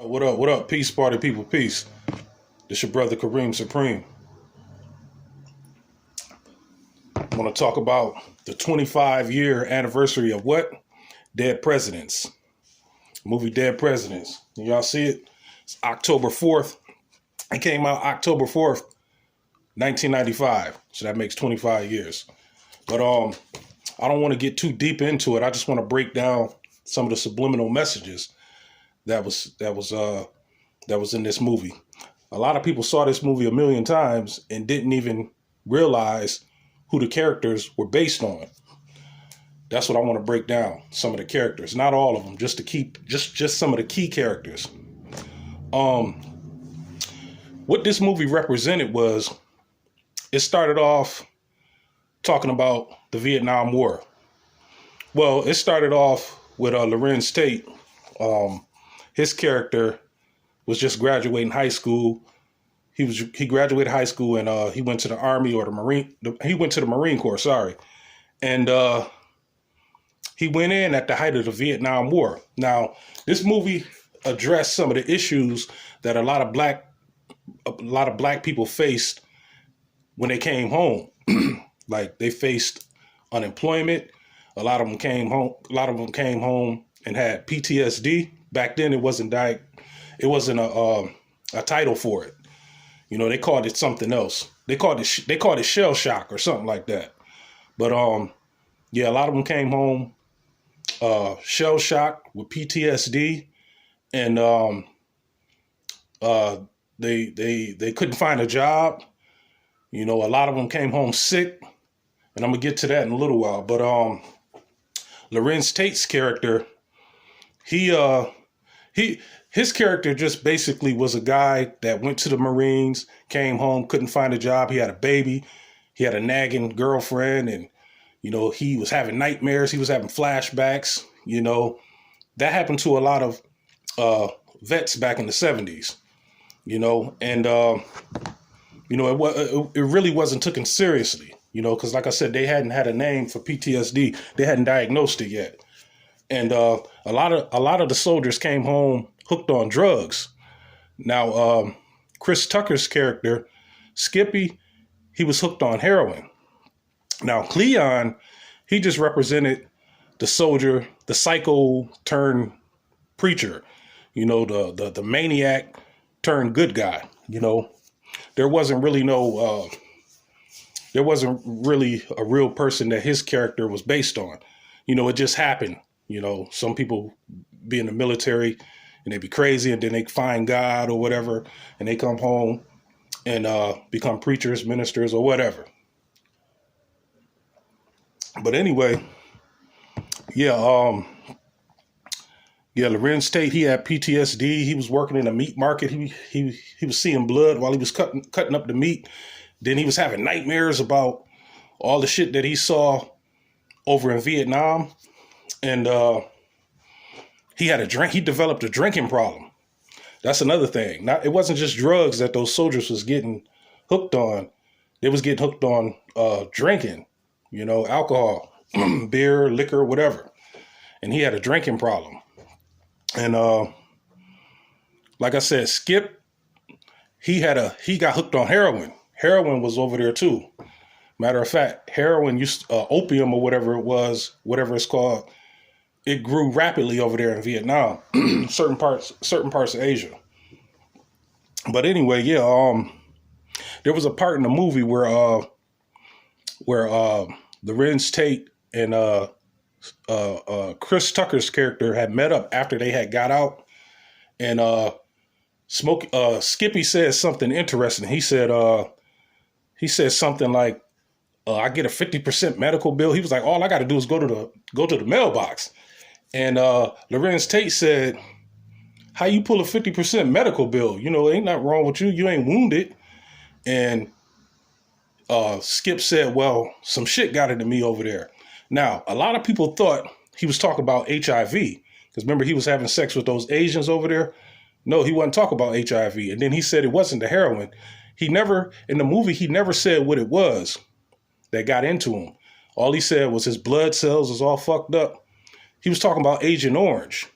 What up? What up? Peace, party people, peace. This your brother Kareem Supreme. I want to talk about the 25-year anniversary of what? Dead Presidents. Movie Dead Presidents. Y'all see it? It's October 4th. It came out October 4th, 1995. So that makes 25 years. But I don't want to get too deep into it. I just want to break down some of the subliminal messages that was in this movie. A lot of people saw this movie a million times and didn't even realize who the characters were based on. That's what I want to break down. Some of the characters, not all of them, just some of the key characters. What this movie represented was, it started off talking about the Vietnam War. Well, it started off with Lorenz Tate. His character was just graduating high school. He graduated high school and he went to the Army or the Marine. He went to the Marine Corps, sorry. And he went in at the height of the Vietnam War. Now, this movie addressed some of the issues that a lot of black people faced when they came home. Like, they faced unemployment. A lot of them came home and had PTSD. Back then, it wasn't a title for it. You know, they called it something else. They called it shell shock or something like that. But yeah, a lot of them came home shell shock with PTSD, and they couldn't find a job. You know, a lot of them came home sick, and I'm gonna get to that in a little while. But Lorenz Tate's character, his character just basically was a guy that went to the Marines, came home, couldn't find a job. He had a baby. He had a nagging girlfriend, and, you know, he was having nightmares. He was having flashbacks. You know, that happened to a lot of vets back in the 70s, you know, and, you know, it really wasn't taken seriously, you know, because like I said, they hadn't had a name for PTSD. They hadn't diagnosed it yet. And a lot of the soldiers came home hooked on drugs. Now, Chris Tucker's character, Skippy, he was hooked on heroin. Now, Cleon, he just represented the soldier, the psycho turned preacher, you know, the maniac turned good guy. You know, there wasn't really a real person that his character was based on. You know, it just happened. You know, some people be in the military and they be crazy, and then they find God or whatever, and they come home and become preachers, ministers, or whatever. But anyway, yeah, Lorenz Tate, he had PTSD. He was working in a meat market. He was seeing blood while he was cutting up the meat. Then he was having nightmares about all the shit that he saw over in Vietnam. And he developed a drinking problem. That's another thing. Now, it wasn't just drugs that those soldiers was getting hooked on. They was getting hooked on drinking, you know, alcohol, beer, liquor, whatever. And he had a drinking problem. And like I said, Skip, he got hooked on heroin. Heroin was over there too. Matter of fact, heroin opium or whatever it's called, it grew rapidly over there in Vietnam, certain parts of Asia. But anyway, yeah, there was a part in the movie where Lorenz Tate and Chris Tucker's character had met up after they had got out, and Skippy said something interesting. He said something like, I get a 50% medical bill. He was like, all I got to do is go to the mailbox. And Lorenz Tate said, how you pull a 50% medical bill? You know, ain't nothing wrong with you. You ain't wounded. And Skip said, well, some shit got into me over there. Now, a lot of people thought he was talking about HIV. Because remember, he was having sex with those Asians over there. No, he wasn't talking about HIV. And then he said it wasn't the heroin. In the movie, he never said what it was that got into him. All he said was his blood cells was all fucked up. He was talking about Agent Orange.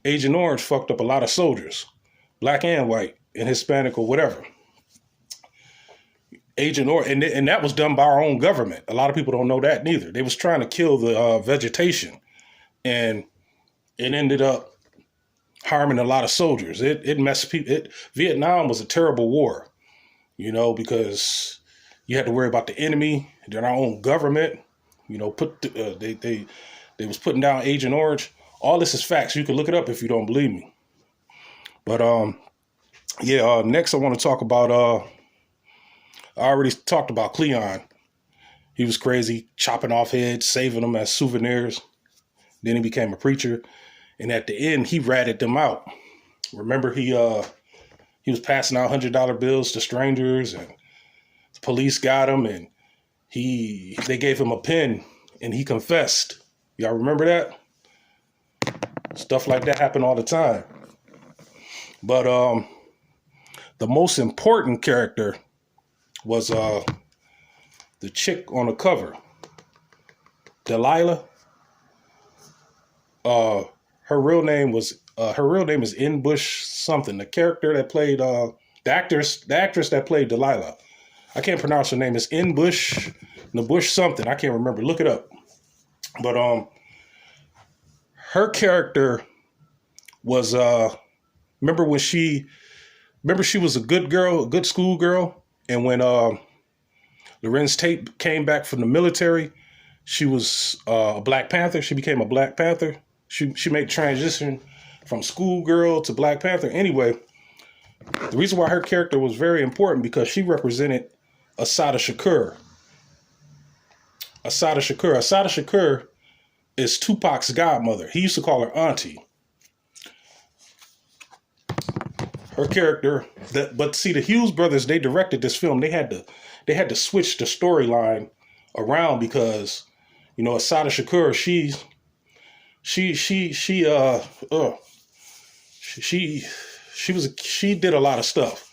Agent Orange fucked up a lot of soldiers, black and white and Hispanic or whatever. Agent Orange, and that was done by our own government. A lot of people don't know that neither. They was trying to kill the vegetation, and it ended up harming a lot of soldiers. It messed people. Vietnam was a terrible war, because you had to worry about the enemy, then our own government. They was putting down Agent Orange. All this is facts. You can look it up if you don't believe me. But next I want to talk about. I already talked about Cleon. He was crazy, chopping off heads, saving them as souvenirs. Then he became a preacher, and at the end he ratted them out. Remember, he was passing out $100 bills to strangers, and the police got him, and they gave him a pen, and he confessed. Y'all remember that? Stuff like that happened all the time. But the most important character was the chick on the cover, Delilah. Her real name is In Bush something. The character that played the actress that played Delilah. I can't pronounce her name. It's In Bush, Bush something. I can't remember. Look it up. But her character was remember she was a good girl, a good school girl, and when Lorenz Tate came back from the military, she was a Black Panther. She became a Black Panther. She made transition from schoolgirl to Black Panther. Anyway, the reason why her character was very important because she represented Assata Shakur. Assata Shakur is Tupac's godmother. He used to call her auntie. Her character, but see, the Hughes brothers, they directed this film. They had to switch the storyline around because, Assata Shakur, she did a lot of stuff.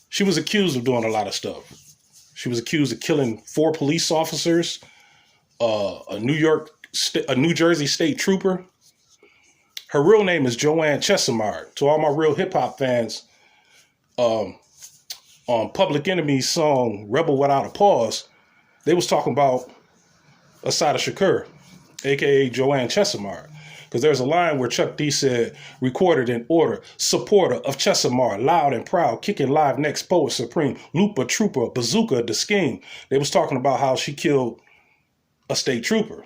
She was accused of doing a lot of stuff. She was accused of killing 4 police officers, a New Jersey state trooper. Her real name is Joanne Chesimard. To all my real hip hop fans, on Public Enemy's song "Rebel Without a Pause," they was talking about Assata Shakur, aka Joanne Chesimard. Because there's a line where Chuck D said, "Recorded in order, supporter of Chesimard, loud and proud, kicking live next poet supreme, Lupa Trooper, Bazooka, the scheme." They was talking about how she killed a state trooper.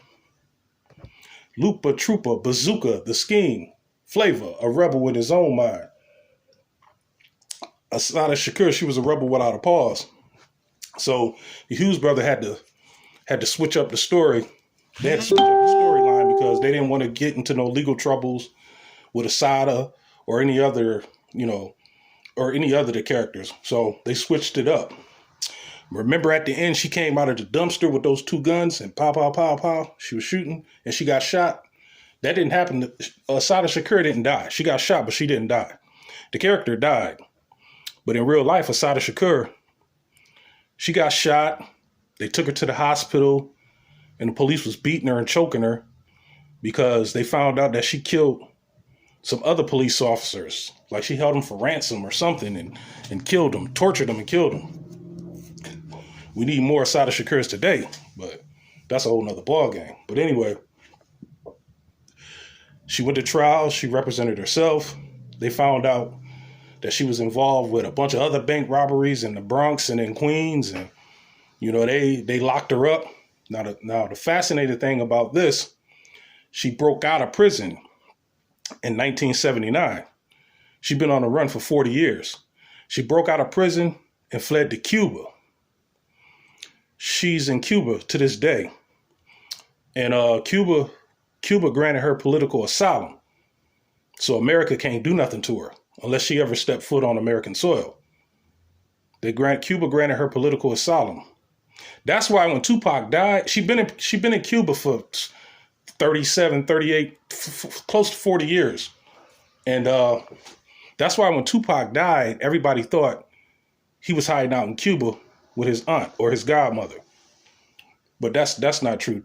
Lupa Trooper, Bazooka, the scheme, Flavor, a rebel with his own mind. Assata Shakur, she was a rebel without a pause. So the Hughes brother had to switch up the story. They had to switch up the storyline because they didn't want to get into no legal troubles with Assata or any other, or any other of the characters. So they switched it up. Remember at the end, she came out of the dumpster with those 2 guns and pow, pow, pow, pow. She was shooting and she got shot. That didn't happen. Assata Shakur didn't die. She got shot, but she didn't die. The character died. But in real life, Assata Shakur, she got shot. They took her to the hospital and the police was beating her and choking her because they found out that she killed some other police officers. Like she held them for ransom or something and killed them, tortured them and killed them. We need more Assata Shakurs today, but that's a whole nother ballgame. But anyway, she went to trial. She represented herself. They found out that she was involved with a bunch of other bank robberies in the Bronx and in Queens. And, they locked her up. Now, the fascinating thing about this, she broke out of prison in 1979. She'd been on the run for 40 years. She broke out of prison and fled to Cuba. She's in Cuba to this day. And Cuba granted her political asylum. So America can't do nothing to her unless she ever stepped foot on American soil. Cuba granted her political asylum. That's why when Tupac died, she'd been in Cuba for 37, 38, close to 40 years. And that's why when Tupac died, everybody thought he was hiding out in Cuba with his aunt or his godmother. But that's not true.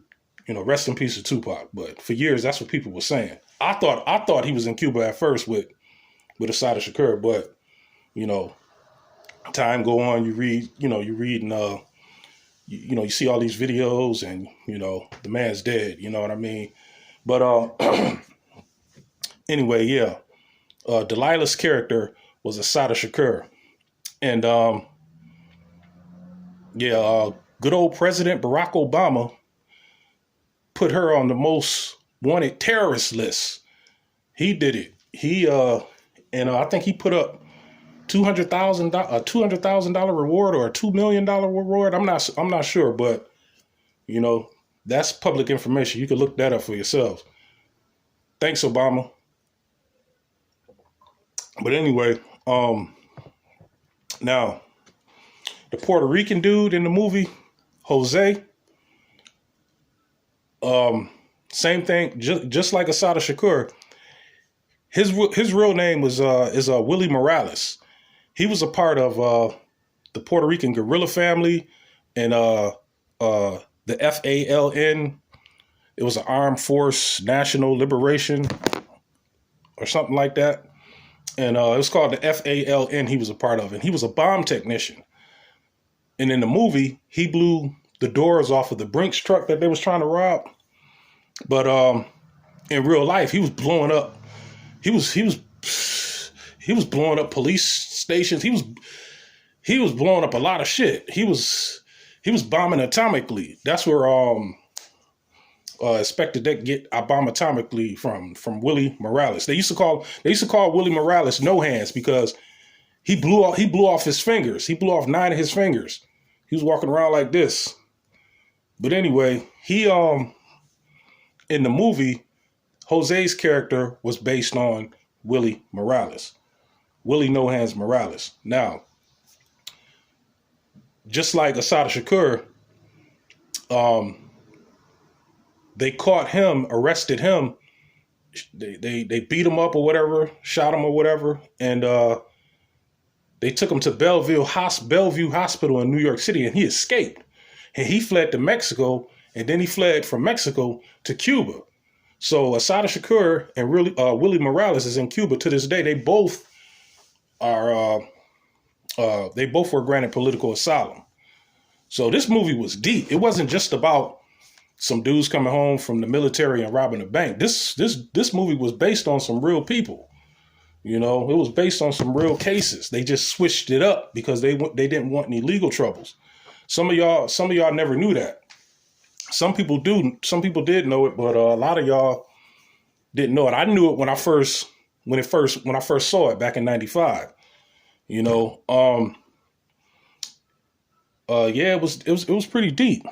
Rest in peace to Tupac. But for years, that's what people were saying. I thought he was in Cuba at first with Assata Shakur, but you know, time go on. You read, you read and you see all these videos, and the man's dead. You know what I mean? But anyway, yeah. Delilah's character was Assata Shakur, and good old President Barack Obama put her on the most wanted terrorist list. He did it. I think he put up $200,000 reward or a $2 million reward. I'm not sure, but that's public information. You can look that up for yourselves. Thanks, Obama. But anyway, now the Puerto Rican dude in the movie, Jose, same thing, just like Assata Shakur. His real name is Willie Morales. He was a part of the Puerto Rican guerrilla family and the FALN. It was an Armed Force National Liberation or something like that. And it was called the FALN he was a part of. And he was a bomb technician. And in the movie, he blew the doors off of the Brinks truck that they was trying to rob. But in real life, he was blowing up. He was blowing up police stations. He was blowing up a lot of shit. He was bombing atomically. That's where Inspector Deck get I bomb atomically from Willie Morales. They used to call Willie Morales No Hands because he blew off his fingers. He blew off 9 of his fingers. He was walking around like this. But anyway, he in the movie, Jose's character was based on Willie Morales. Willie No Hands Morales. Now, just like Assata Shakur, they caught him, arrested him. They beat him up or whatever, shot him or whatever, and they took him to Bellevue Hospital in New York City, and he escaped. And he fled to Mexico, and then he fled from Mexico to Cuba. So Assata Shakur and Willie Morales is in Cuba to this day. They both were granted political asylum. So this movie was deep. It wasn't just about some dudes coming home from the military and robbing a bank. This movie was based on some real people. It was based on some real cases. They just switched it up because they didn't want any legal troubles. Some of y'all never knew that. Some people do. Some people did know it, but a lot of y'all didn't know it. I knew it when I first saw it back in '95. It was pretty deep.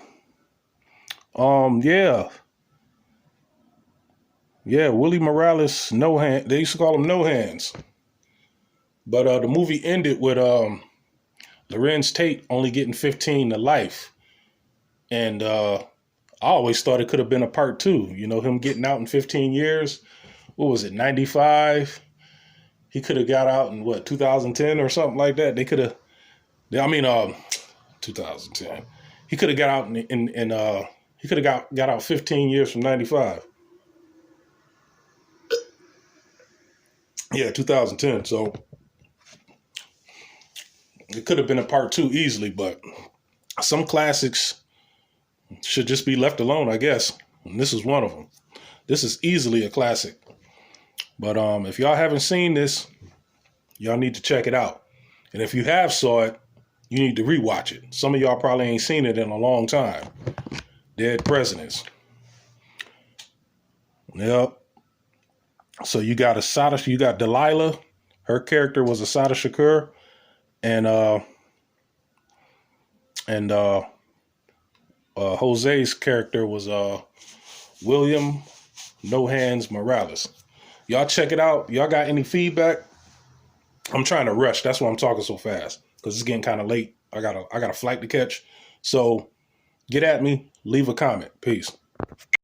Willie Morales, No Hand. They used to call him No Hands. But the movie ended with Lorenz Tate only getting 15 to life, and I always thought it could have been a part 2. Him getting out in 15 years. What was it, 95? He could have got out in 2010 or something like that. 2010. He could have got out he could have got out 15 years from 95. Yeah, 2010. So it could have been a part 2 easily, but some classics should just be left alone, I guess. And this is one of them. This is easily a classic. But if y'all haven't seen this, y'all need to check it out. And if you have saw it, you need to rewatch it. Some of y'all probably ain't seen it in a long time. Dead Presidents. Yep. So you got Delilah. Her character was Assata Shakur. And Jose's character was William No Hands Morales. Y'all check it out. Y'all got any feedback? I'm trying to rush. That's why I'm talking so fast, because it's getting kind of late. I got a flight to catch. So get at me. Leave a comment. Peace.